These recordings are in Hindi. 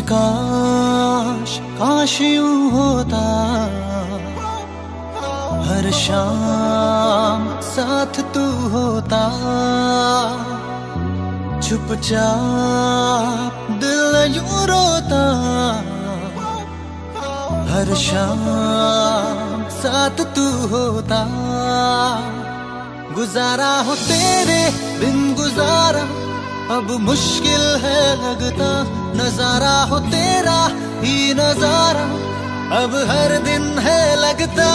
काश काश यूं होता, हर शाम साथ तू होता, चुपचाप दिल यूं रोता, हर शाम साथ तू होता। गुजारा हो तेरे बिन गुजारा अब मुश्किल है लगता, नजारा हो तेरा ही नजारा अब हर दिन है लगता।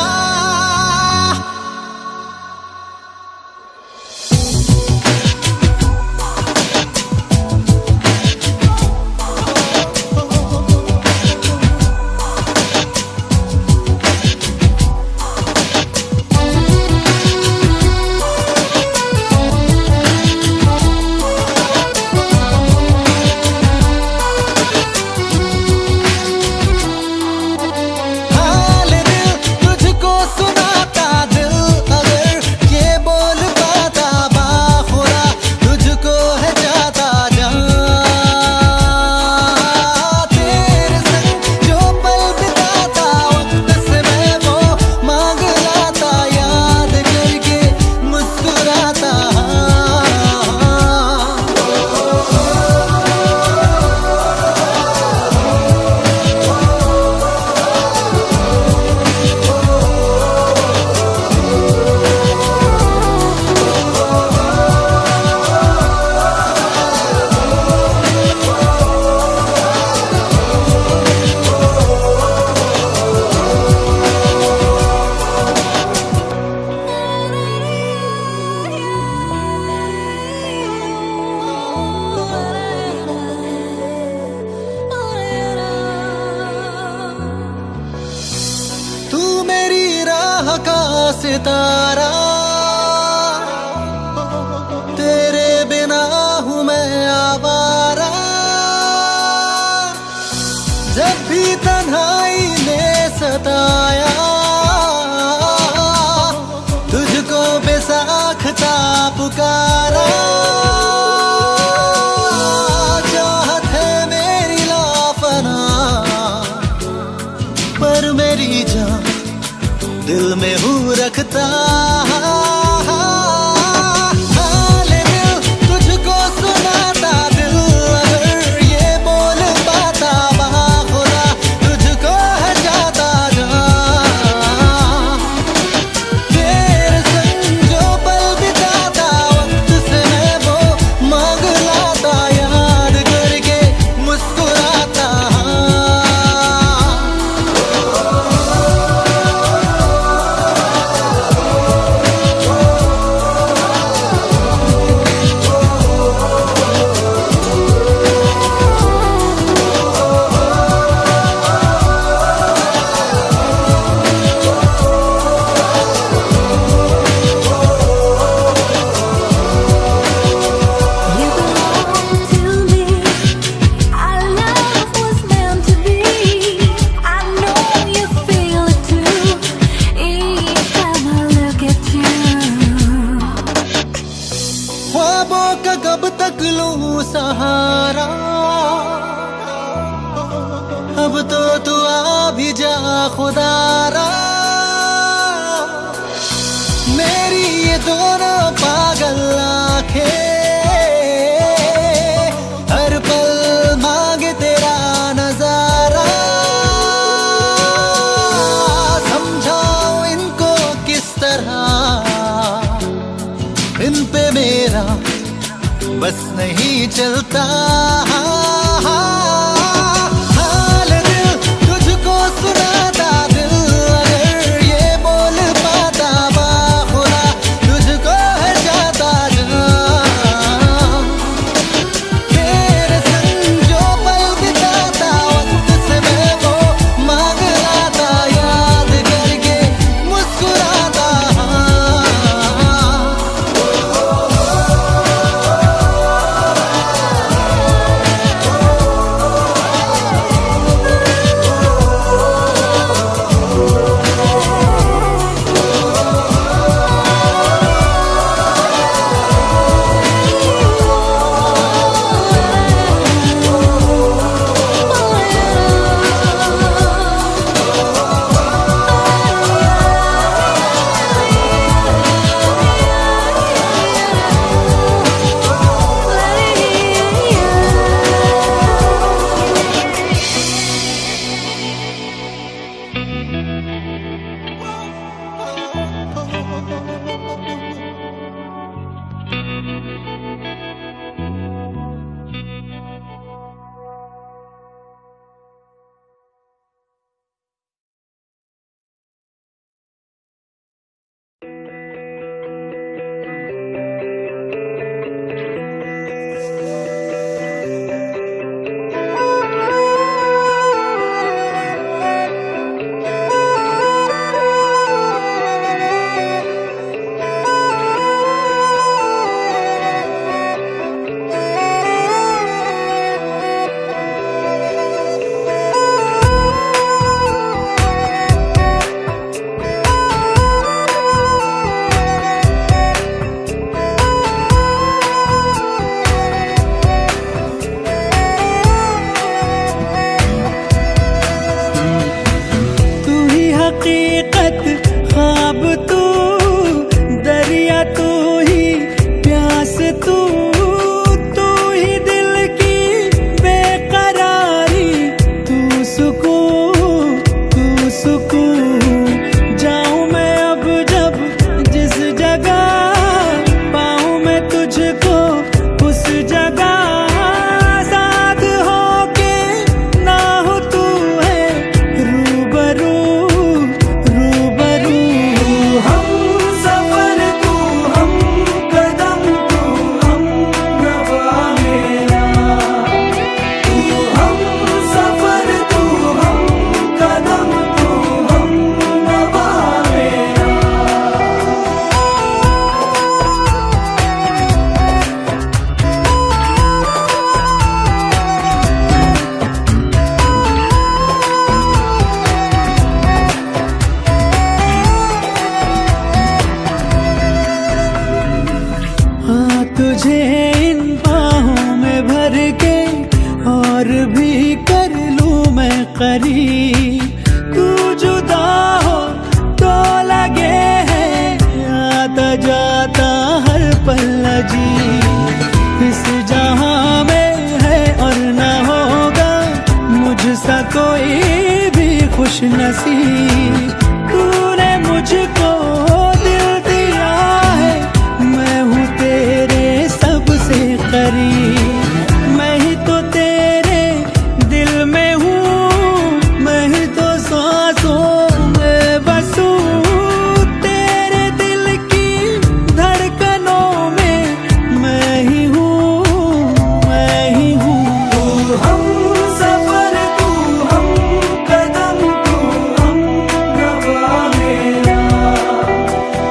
का सितारा तेरे बिना हूँ मैं आवारा, जब भी तन्हाई ने सताया तुझको बेसाख्ता पुकारा। चाहत है मेरी लाफना पर मेरी जान दिल में हूँ रखता। हाल दिल तुझको सुनाता, दिल अगर ये बोल पाता बाखुदा तुझको है जाता जहाँ। तेरे संग जो पल बिताता वक्त से मैं वो मांग लाता, याद करके मुस्कुराता। ख्वाबों का कब तक लूं सहारा, अब तो तू आ भी जा खुदारा। मेरी ये दोनों पागल आंखें हर पल मांगे तेरा नजारा। समझाओ इनको किस तरह, इन पे मेरा बस नहीं चलता। हाल दिल तुझको सुनाता, दिल अगर ये बोल पाता बाखुदा तुझको है जाता जहाँ। तेरे संग जो पल बिताता वक्त से मैं वो मांग लाता, याद करके मुस्कुराता। तू जुदा हो तो लगे है आता जाता हर पल अजीब। इस जहां में है और न होगा मुझसा कोई भी खुश नसीब। तूने मुझको दिल दिया है, मैं हूँ तेरे सबसे करीब। मैं ही तो तेरे दिल में हूँ, मैं ही तो सांसों में बसूं। तेरे दिल की धड़कनों में मैं ही हूँ, मैं ही हूँ। तू हम सफर, तू हम कदम, तू हम नवा मेरा।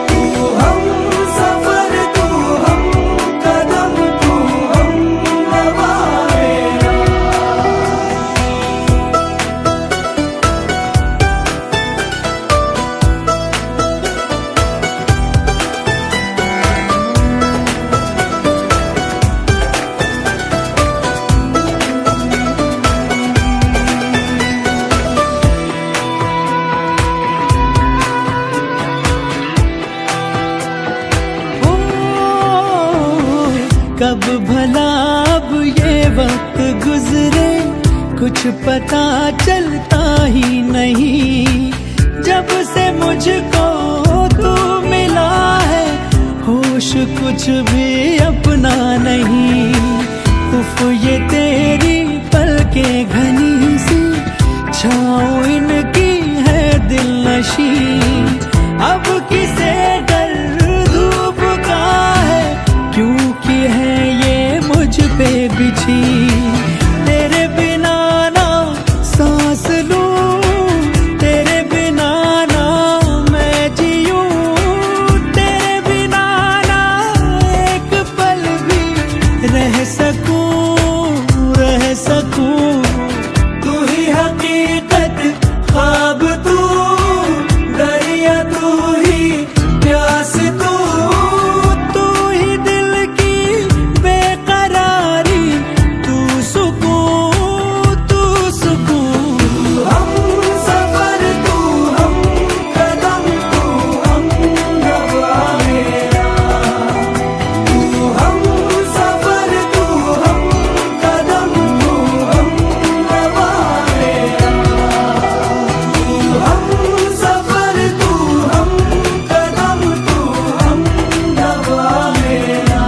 तू हम सफर, तू हम कदम, तू हम नवा मेरा। कब भला अब ये वक्त गुजरे, कुछ पता चलता ही नहीं। जब से मुझको तू मिला है, होश कुछ भी अपना नहीं। उफ ये तेरी पलकें घनी सी, छाँव इनकी है दिल नशी। अब किसे डर धूप का है, क्योंकि है ये मुझ पे बिछी। तेरे बिना ना सांस लूं, तेरे बिना ना मैं जीऊं। तेरे बिना ना एक पल भी रह सकूं, रह सकूं। तू ही हकीकत, ख्वाब तू, दरिया तू ही, प्यास तू। तू ही दिल की बेकरारी, तू सुकून, तू सुकून। हम सफर, तू हम कदम, तू हम नवा मेरा। तू हम सफर, तू हम कदम, तू हम नवा मेरा। तू हम सफर, तू हम कदम, तू हम नवा मेरा।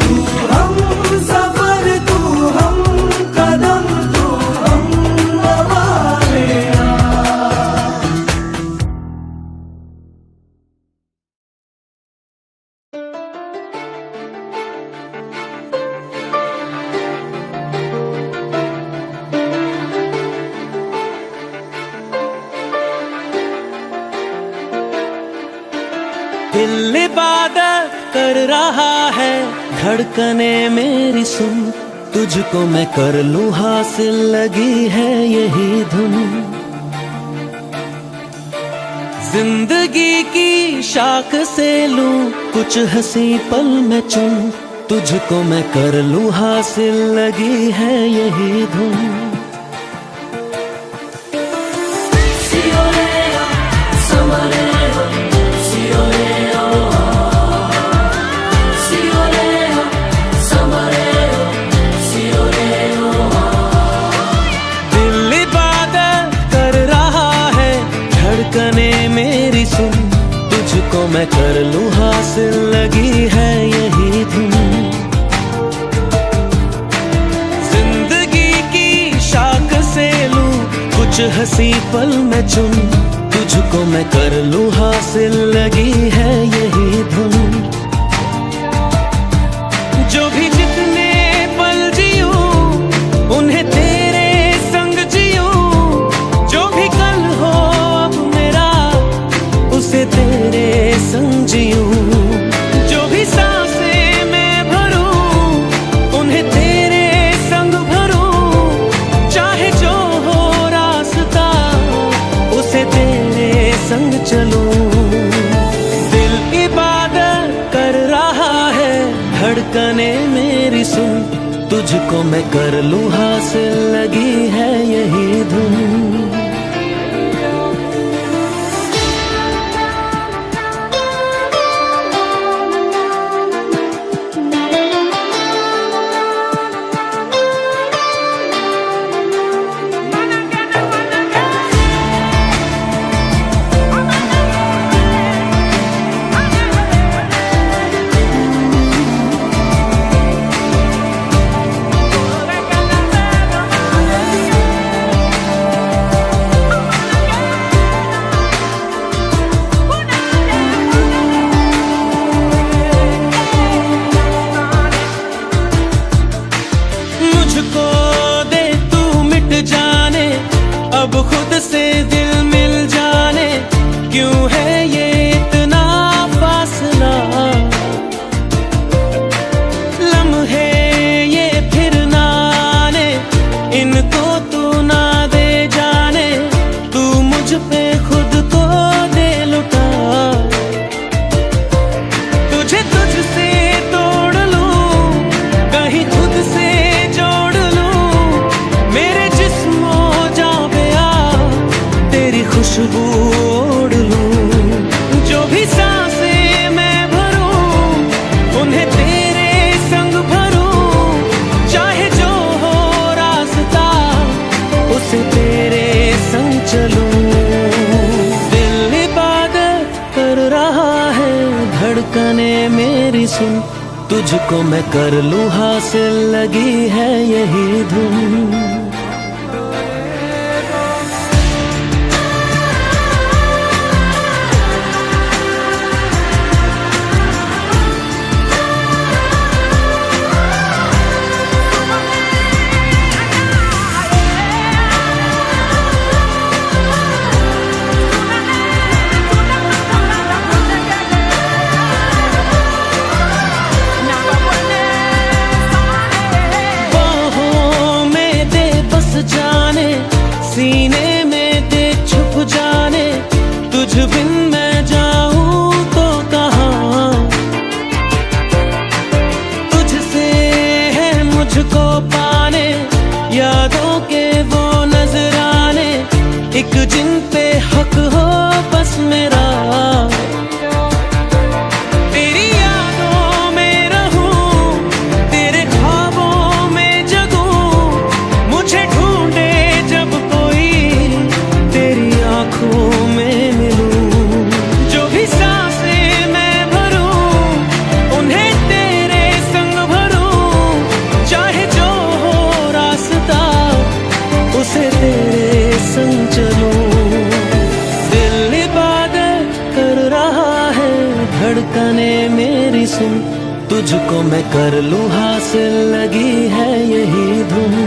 तू हम सफर, तू हम कदम, तू हम नवा मेरा। दिल इबादत कर रहा है, धड़कने मेरी सुन। तुझको मैं कर लूं हासिल, लगी है यही धुन। जिंदगी की शाख से लूं कुछ हंसी पल में चुन। तुझको मैं कर लूं हासिल, लगी है यही धुन। दिल इबादत कर रहा है, धड़कने मेरी सुन। तुझको मैं कर लूं हासिल, लगी है यही धुन। जिंदगी की शाख से लूं कुछ हंसी पल में चुन। तुझको मैं कर लूं हासिल, लगी है यही धुन। जो भी जितने पल जीऊं, उन्हें तेरे संग जीऊं। जो भी कल हो अब मेरा, उसे तेरे संग जीऊं। जो भी सांसें मैं भरूं, उन्हें तेरे संग भरूं। चाहे जो हो रास्ता, उसे तेरे संग चलूं। दिल इबादत कर रहा है, धड़कने मेरी सुन। तुझको मैं कर लूं हासिल, लगी है यही धुन। अब खुद से दिल मिल जाने, क्यों है ये इतना फासला। लम्हे ये फिर ना आने, इनको तू ना दे जाने, तू मुझ पे खुद को दे लुटा। तुझे तुझसे तोड़ लूं, कहीं खुद से जोड़ लूं, मेरे जिस्मो जा पे आ तेरी खुशबू ओढ़ लूं। जो भी सांसें मैं भरूं, उन्हें तेरे संग भरूं, चाहे जो हो रास्ता उसे तेरे संग चलूं। दिल इबादत कर रहा है, धड़कने मेरी सुन, तुझको मैं कर लूं हासिल, लगी है यही धुन। जाने सीने में दे छुप जाने, तुझ बिन मैं जाऊं तो कहाँ। तुझसे है मुझको पाने, यादों के वो नजराने, एक जिन पे हक हो बस मेरा। तेरी यादों में रहूं, तेरे ख्वाबों में जगूं, मुझे ढूंढे जब कोई तेरी आंखों में मिलूं। जो भी सांसें मैं भरूं, उन्हें तेरे संग भरूं, चाहे जो हो रास्ता उसे तेरे संग चलूं। दिल इबादत कर रहा है, धड़कने मेरी सुन, तुझको मैं कर लूं हासिल, लगी है यही धुन।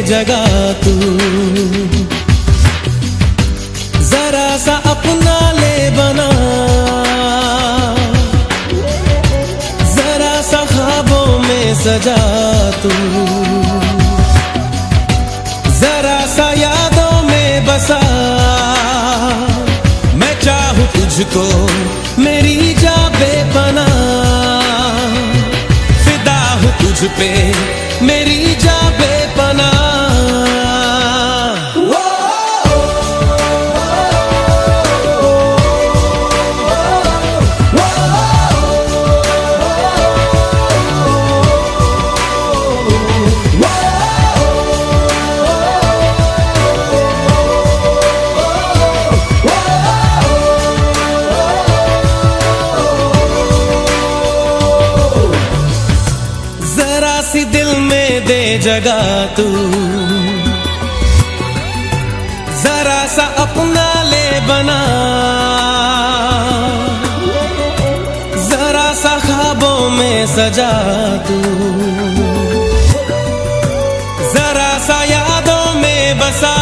जगा तू जरा सा अपना ले बना, जरा सा ख्वाबों में सजा तू, जरा सा यादों में बसा। मैं चाहूं तुझको मेरी जा बेपना, फिदा हूं तुझ पे मेरी जा बेपना। जरा सी दिल में दे जगा तू, जरा सा अपना ले बना, जरा सा ख्वाबों में सजा तू, जरा सा यादों में बसा।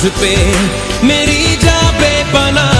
तुझ पे मेरी जा बेपनाह।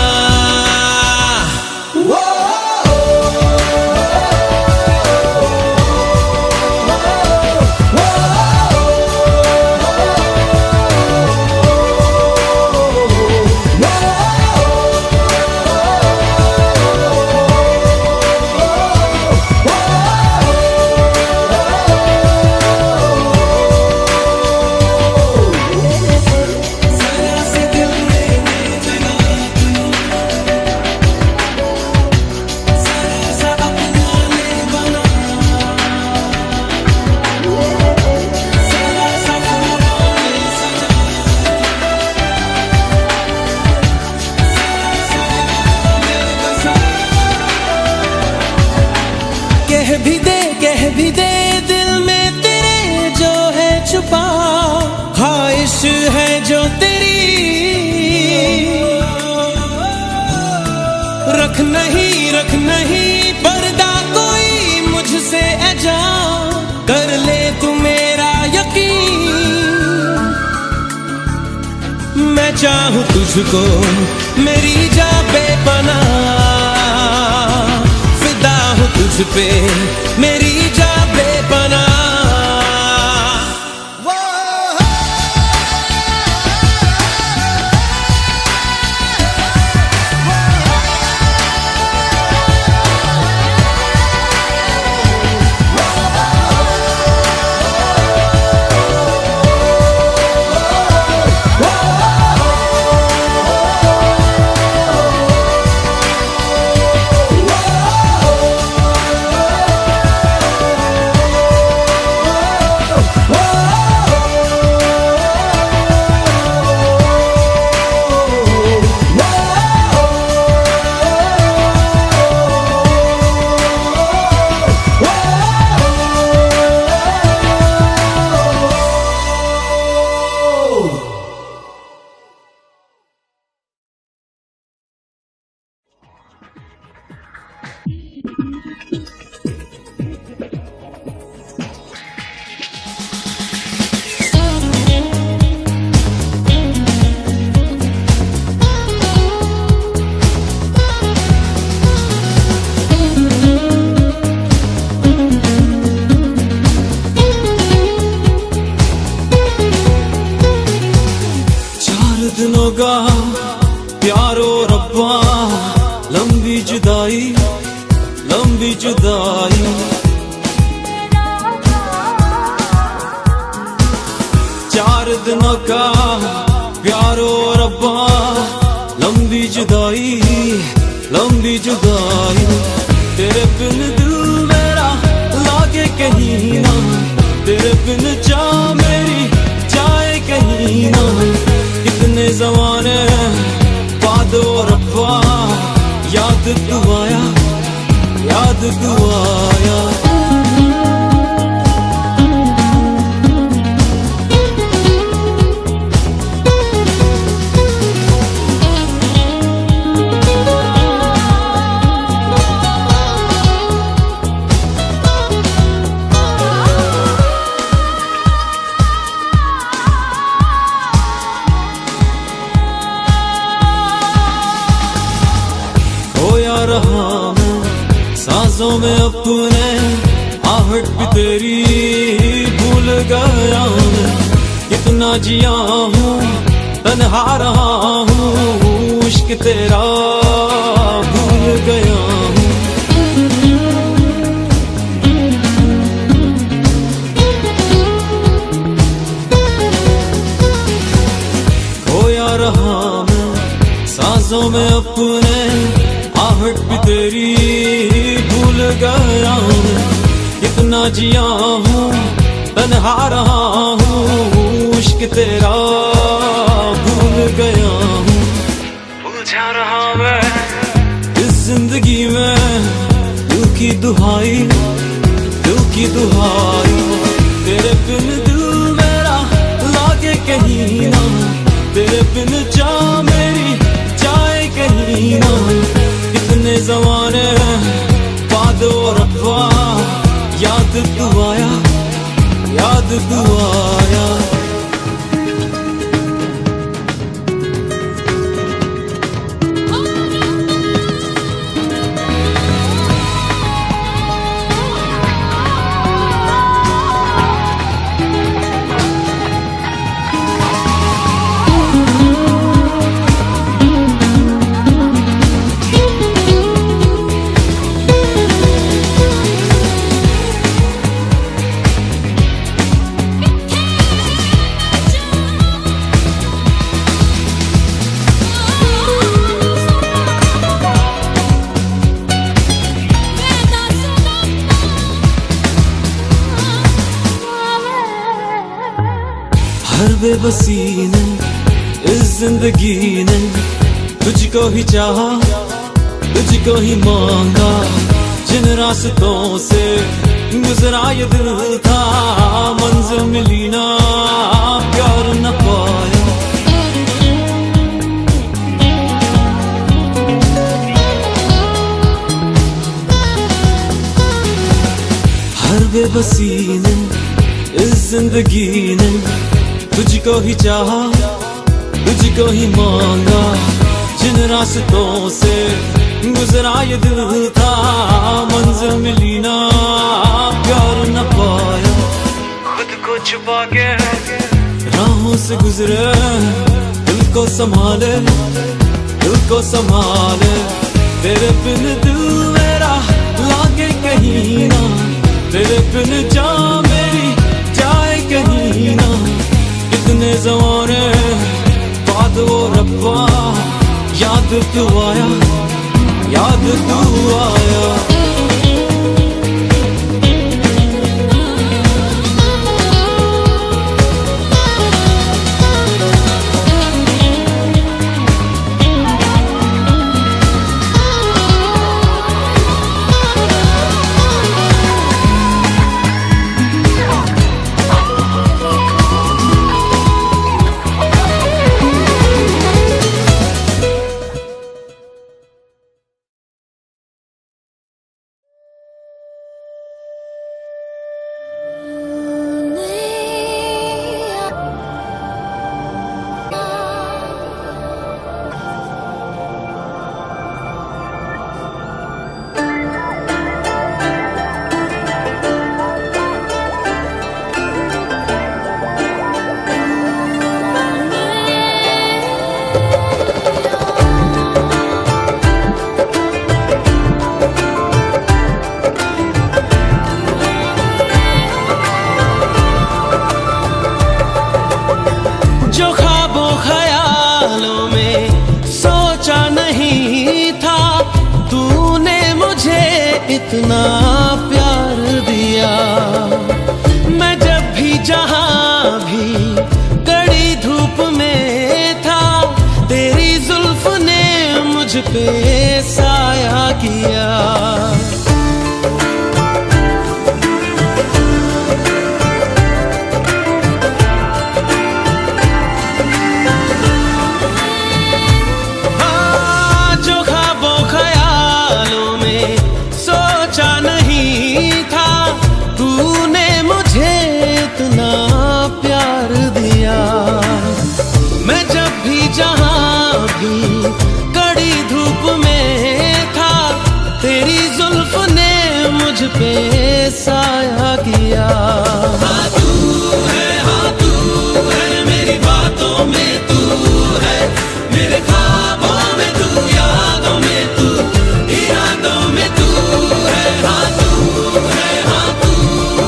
कह भी दे दिल में तेरे जो है छुपा, ख्वाहिश है जो तेरी रख नहीं पर्दा कोई मुझसे ऐजा, कर ले तू मेरा यकीन। मैं चाहूं तुझको मेरी जा बेपनाह, फिदा हूं तुझ पे मेरी जा बेपनाह। दिनों का प्यारो रब्बा, लंबी जुदाई लंबी जुदाई। चार दिनों का प्यारो रब्बा, लंबी जुदाई लंबी जुदाई। तेरे बिन दिल मेरा लागे कहीं ना, तेरे बिन चाह मेरी जाए कहीं ना। कितने ज़माने बाद रब्बा, याद तू आया याद तू आया। रहा मैं सांसों में अपने, आहट भी तेरी भूल गया मैं। कितना जिया हूँ तन्हा रहा हूँ, इश्क तेरा भूल गया हूँ। खोया रहा मैं सांसों में अपने, आहट भी तेरी भूल गया हूँ। कितना जिया हूँ तन्हा रहा हूँ, इश्क तेरा भूल गया हूँ। उलझा रहा मैं इस जिंदगी में, दिल की दुहाई दिल की दुहाई। तेरे बिन दिल मेरा लागे कहीं ना, तेरे बिन चाह मेरी जाए कहीं ना। कितने ज़माने बाद रब्बा, याद तू आया याद तू आया। हर बेबसी ने इस जिंदगी ने तुझको ही चाहा, तुझको ही मांगा। जिन रास्तों से गुजरा ये दिल था, मंजिल मिली ना, प्यार न पाया। हर बेबसी ने इस जिंदगी ने तुझको ही चाहा, तुझको ही मांगा। जिन रास्तों से गुजरा ये दिल था, मंजिल मिली ना, प्यार न पाया। खुद को छुपा के राहों से गुजरे, दिल को संभाले, दिल को संभाले। तेरे बिन दिल मेरा लागे कहीं ना, तेरे बिन जान मेरी जाए कहीं ना। कितने ज़माने बाद वो रब्बा याद तू आया, याद तू आया। इतना प्यार दिया, मैं जब भी जहां भी कड़ी धूप में था, तेरी जुल्फ ने मुझ पे साया किया। पे साया किया। हाँ तू है मेरी बातों में तू है, मेरे ख्वाबों में तू, यादों में तू, इरादों में तू है। हाँ तू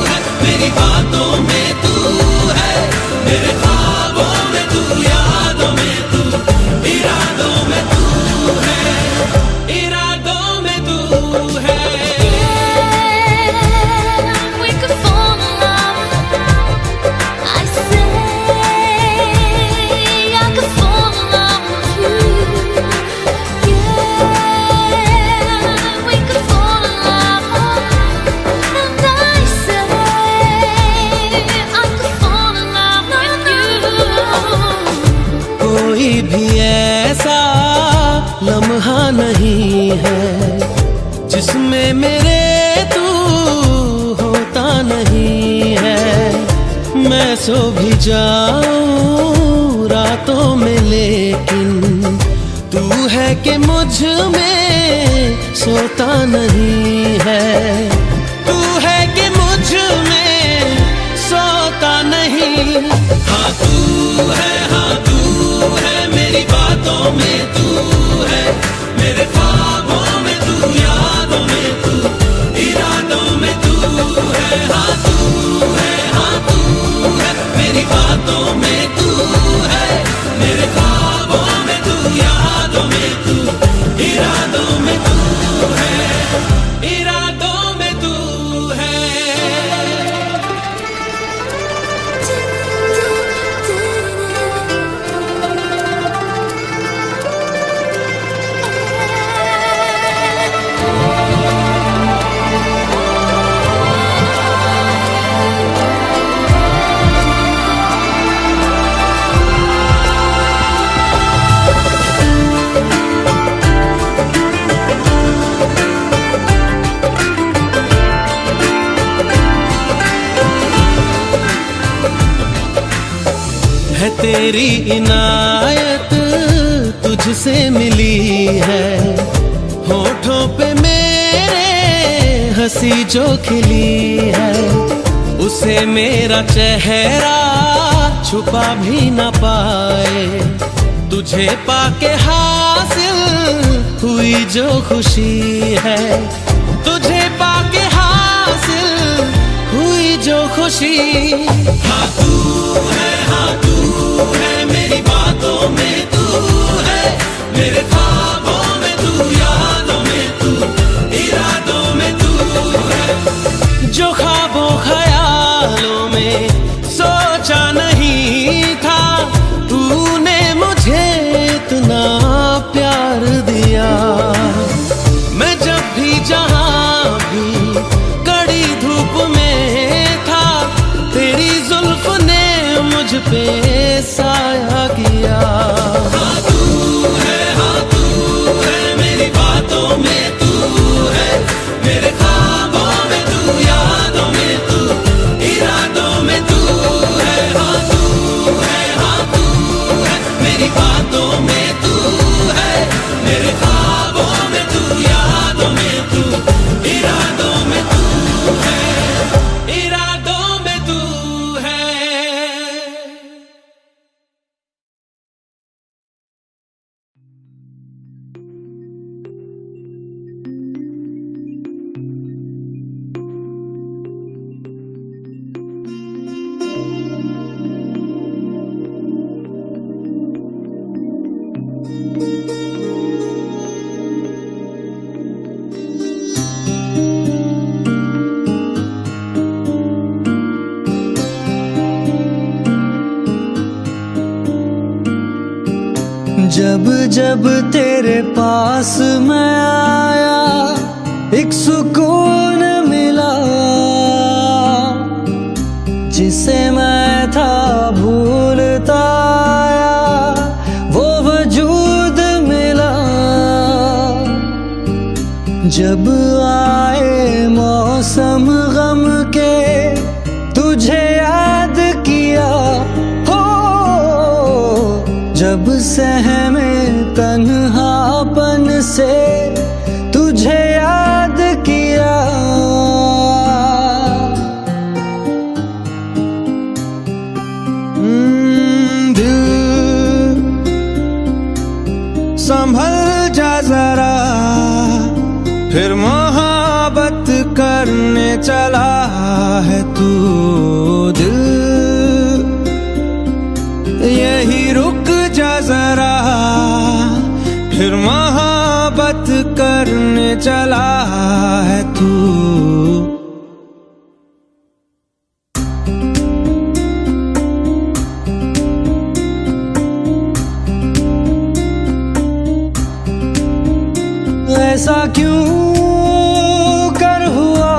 है मेरी बातों में तू है, मेरे ख्वाबों में तू, यादों में तू, इरादों में तू है, इरादों में तू है। कोई भी ऐसा लम्हा नहीं है जिसमें मेरे तू होता नहीं है। मैं सो भी जाऊं रातों में, लेकिन तू है कि मुझ में सोता नहीं है। तू है कि मुझ में सोता नहीं। हाँ तू है मेरी बातों में तू है, मेरे ख्वाबों में तू, यादों में तू, इरादों में तू है। हाँ तू है मेरी बातों में तू है, मेरे ख्वाबों में तू, यादों में तू, इरादों में तू है, इरादों में तू है। है तेरी इनायत तुझसे मिली है, होठों पे मेरे हंसी जो खिली है, उसे मेरा चेहरा छुपा भी न पाए। तुझे पाके हासिल हुई जो खुशी है, तुझे पाके हासिल हुई जो खुशी। हाँ तू है मेरी बातों में तू है, मेरे ख्वाबों में तू, यादों में तू, इरादों में तू है। जो ख्वाबों ख्यालों में सोचा नहीं था, तूने मुझे इतना प्यार दिया। मैं जब भी जहां भी कड़ी धूप में था, तेरी जुल्फ ने मुझ पे साया किया। हाँ तू है मेरी बातों में तू है, मेरे ख्वाबों में तू, यादों में तू, इरादों में तू है। हाँ तू है मेरी बातों में तू है, मेरे ख्वाबों में तू, यादों में तू, इरादों में तू है, इरादों में तू है। जब जब तेरे पास मैं आया, एक सुकून मिला, जिसे मैं था भूलता आया, वो वजूद मिला। जब आए मौसम गम के, तुझे याद किया हो, जब सहमे तन्हापन से, तुझे याद किया। दिल संभल जा जरा, फिर मोहब्बत करने चला है तू। दिल यही रुक जा जरा, फिर मोहब्बत करने चला है तू। ऐसा क्यों कर हुआ,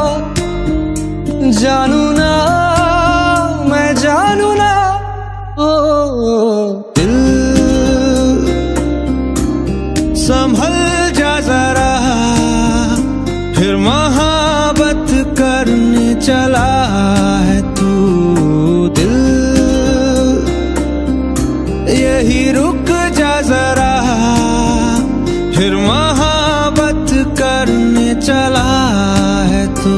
जानू ना मैं जानू ना। ओ दिल संभल जा जरा, फिर मोहब्बत करने चला है तू। दिल यही रुक जा जरा, फिर मोहब्बत करने चला है तू।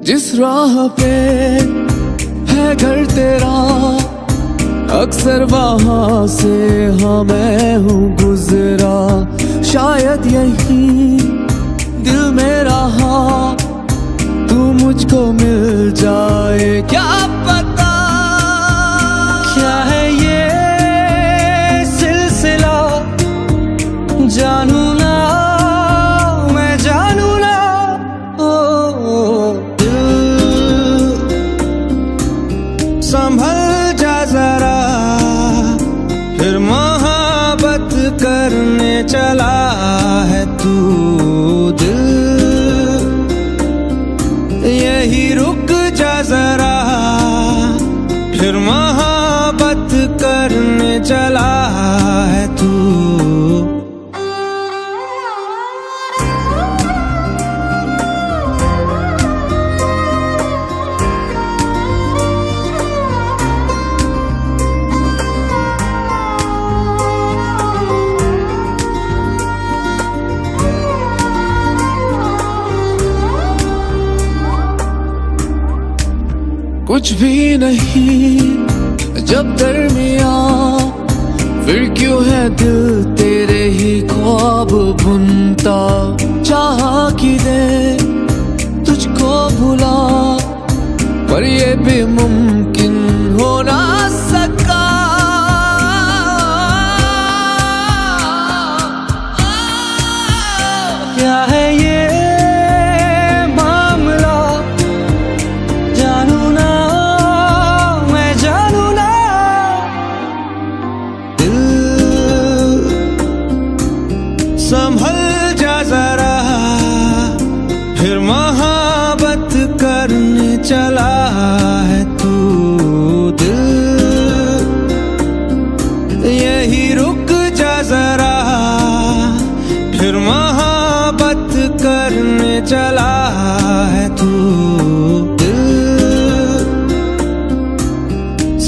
जिस राह पे है घर तेरा, अक्सर वहां से हाँ मैं हूँ गुजरा। शायद यही दिल में रहा, तू मुझको मिल जाए, क्या पता क्या है ये सिलसिला, जानू ना मैं जानू ना। ओ दिल संभल जा जरा, फिर मोहब्बत करने चला है तू दिल, यही रुक जा जरा, फिर मोहब्बत करने चला है तू। कुछ भी नहीं जब दरमिया, फिर क्यों है दिल तेरे ही ख्वाब बुनता। चाह कि दे तुझको भुला, पर ये भी मुमकिन हो ना सका। क्या है ये मामला, जानू ना मैं जानू ना। दिल संभल जा जरा, फिर मोहब्बत करने चला है तू दिल, यही रुक जा जरा, फिर मोहब्बत करने चला है तू दिल।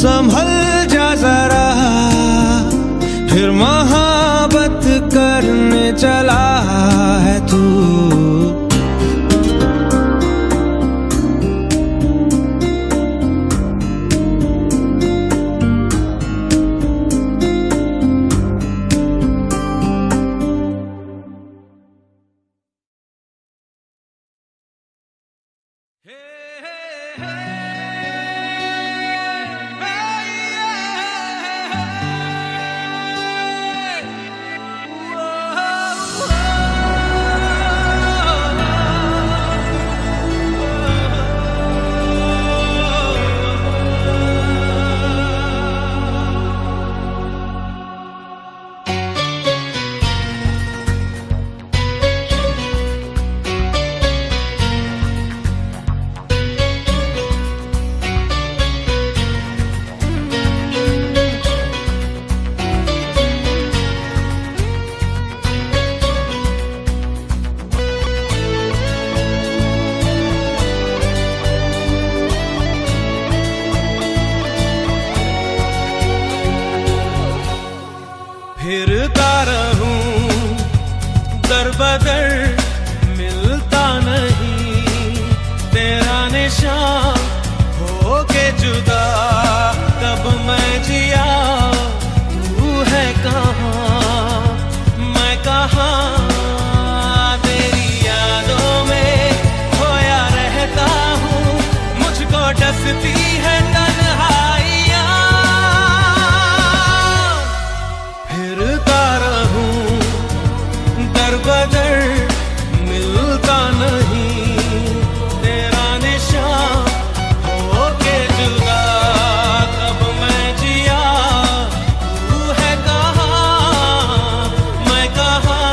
संभल जा जरा, फिर मोहब्बत करने चला है तू। फिरता रहूं दर बदर, मिलता नहीं तेरा निशान, हो के जुदा कब मैं जिया। तू है कहाँ मैं कहाँ, तेरी यादों में खोया रहता हूँ, मुझको डसती है तन्हाइयाँ। फिरता रहूं दर बदर, मिलता नहीं तेरा निशान, हो के जुदा कब मैं जिया। तू है कहाँ मैं कहाँ।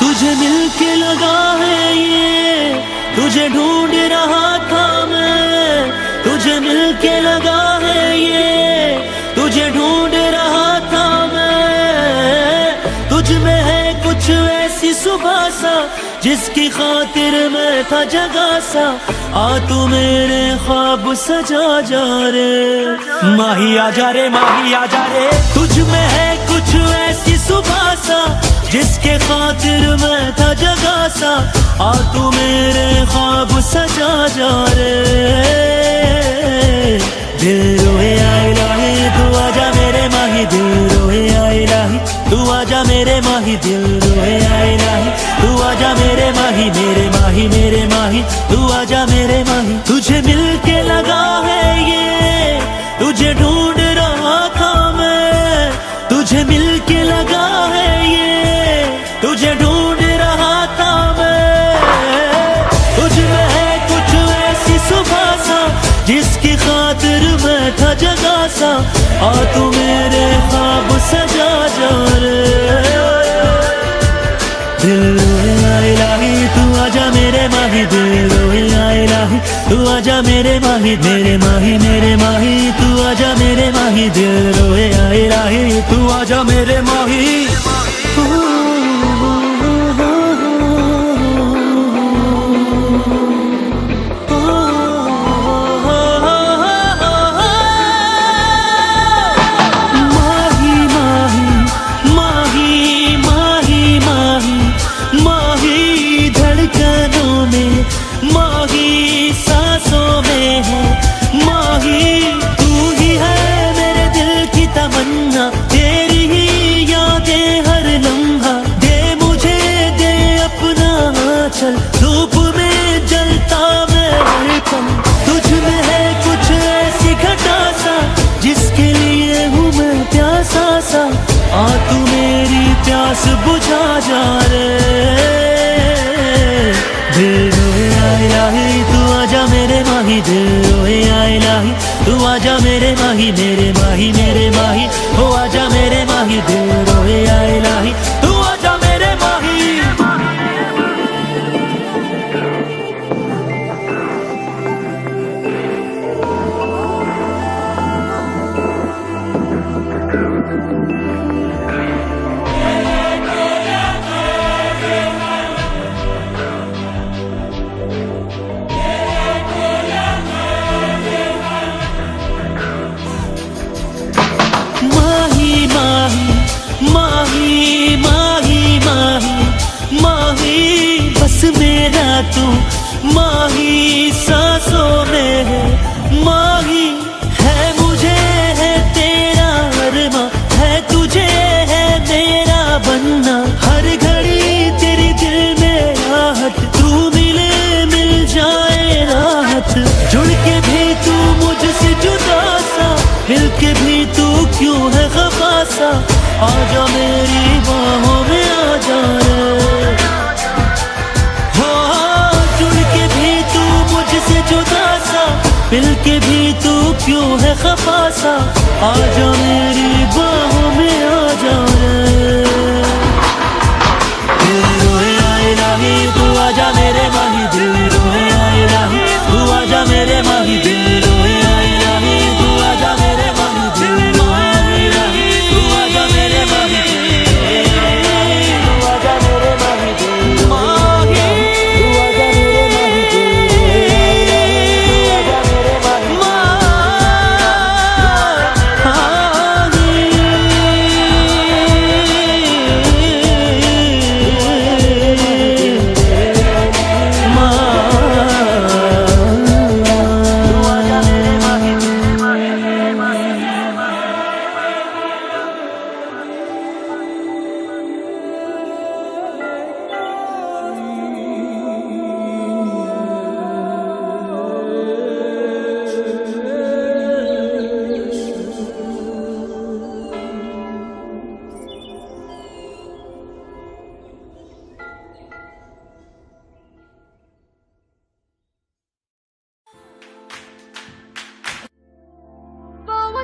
तुझे मिलके लगा है ये, तुझे ढूंढ रहा था मैं। तुझे मिलके लगा है ये, तुझे ढूंढ रहा था मैं। तुझ में है कुछ ऐसी सुबह सा, जिसकी खातिर मैं था जगा सा। आ तू मेरे ख्वाब सजा जा रे, माही आजा रे, माही आजा रे। तुझ में है कुछ ऐसी सुबह सा, जिसके खातिर मैं था जगा सा। आ तू मेरे ख्वाब सजा जा रे। दिल रोए आए लाही, तू आजा मेरे माही। दिल रोए आए लाही, तू आजा मेरे माही। दिल रोए आए लाही, तू आजा मेरे माही। मेरे माही, मेरे माही, तू आजा मेरे माही। तुझे मिलके लगा है ये, तुझे ढूंढ रहा था मैं। तुझे मिलके लगा है ये, तुझे ढूंढ रहा था मैं। तुझ में है कुछ ऐसी सुबह सा, जिसकी खातिर मैं था जगा सा। आ तू मेरे ख्वाब सजा जा रे। दिल रोए आए लाही, तू आजा मेरे माही। दिल रोए आए लाही, तू आजा मेरे माही। मेरे माही, मेरे माही, तू आजा मेरे माही। दिल रोए आए लाही, तू आजा मेरे माही। धूप में जलता मैं हरदम। तुझ में है कुछ ऐसी घटा सा, जिसके लिए हूँ मैं प्यासा सा। आ तू मेरी प्यास बुझा जा रे। दिल रोए आए लाही, तू आजा मेरे माही। दिल रोए आए लाही, तू आजा मेरे माही। मेरे माही, मेरे माही, हो आजा मेरे माही। दिल रोए आए लाही, तू आजा मेरे माही। माही माही माही माही माही, बस मेरा तू माही सांसों में है। माही है मुझे है तेरा अरमा, है तुझे है मेरा बनना। हर घड़ी तेरी दिल में राहत, तू मिले मिल जाए राहत। जुड़ के भी तू मुझसे जुदा सा, मिल के भी तू क्यों है खफा सा। आजा मेरी बाहों में आजा रे। हाँ, जुड़ के भी तू मुझसे जुदा सा, मिल के भी तू क्यों है खफा सा। आजा मेरी बाहों में आजा रे। दिल रोए आए लाही, तू आजा मेरे माही। दिल रोए आए लाही, तू आजा मेरे माही। दिल रोए आए लाही, तू आजा मेरे माही। दिल रोए आए लाही, तू आजा मेरे माही। तू आजा मेरे माही। दिल माही, तू आजा मेरे माही। तू आजा मेरे माही।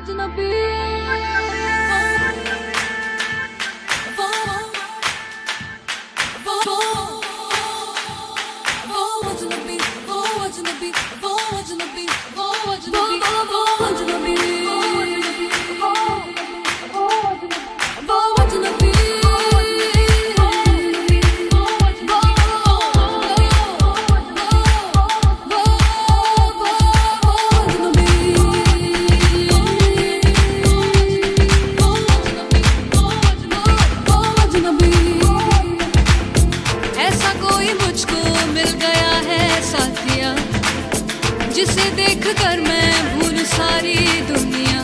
अजनबी जिसे देखकर मैं भूल सारी दुनिया।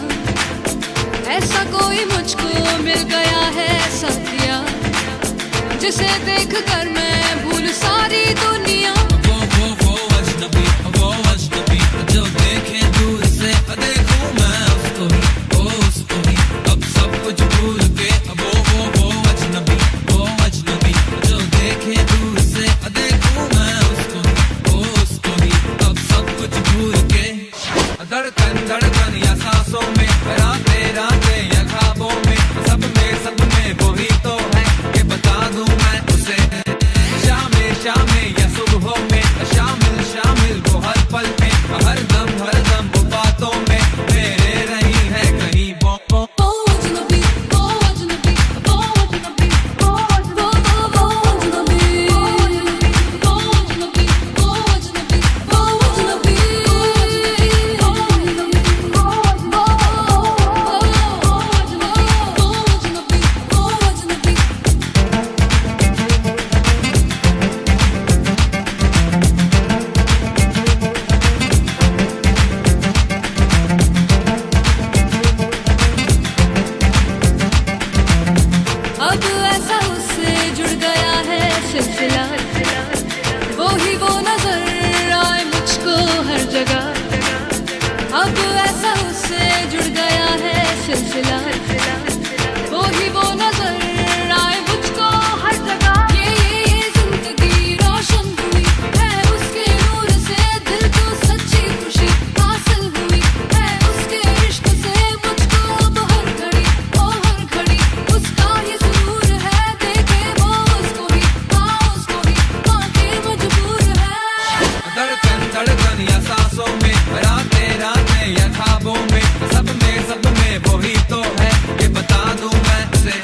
ऐसा कोई मुझको मिल गया है साथिया, जिसे देखकर मैं भूल सारी दुनिया। वो अजनबी जो देखे दूर से देखूं मैं उसको ही अब सब कुछ भूल के। वो अजनबी जो देखे दूर से देखूं मैं उसको ही अब सब कुछ भूल के। धड़कन या सांसों में, रातें या ख्वाबों में, सब में वही तो है कि बता दूं मैं उसे। शाम या सुबहों में, शामिल वो हर पल में, हर दम वो बातों में मेरे रही है कहीं वो अजनबी अब ऐसा उससे जुड़ गया है सिलसिला, वो ही वो नजर आए मुझको हर जगह। अब ऐसा उससे जुड़ गया है सिलसिला, वो ही वो नजर आए मुझको हर जगह। ये जिंदगी रोशन हुई है उसके नूर से, दिल को सच्ची खुशी हासिल हुई है उसके इश्क से। मुझको अब हर घड़ी उसका ही सुरूर है, देखे वो उसको ही पाके मजबूर है। धड़कन या सांसों में, रातें या ख्वाबों में, सब में वही तो है कि बता दूं मैं उसे।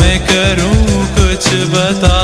मैं करूं कुछ बता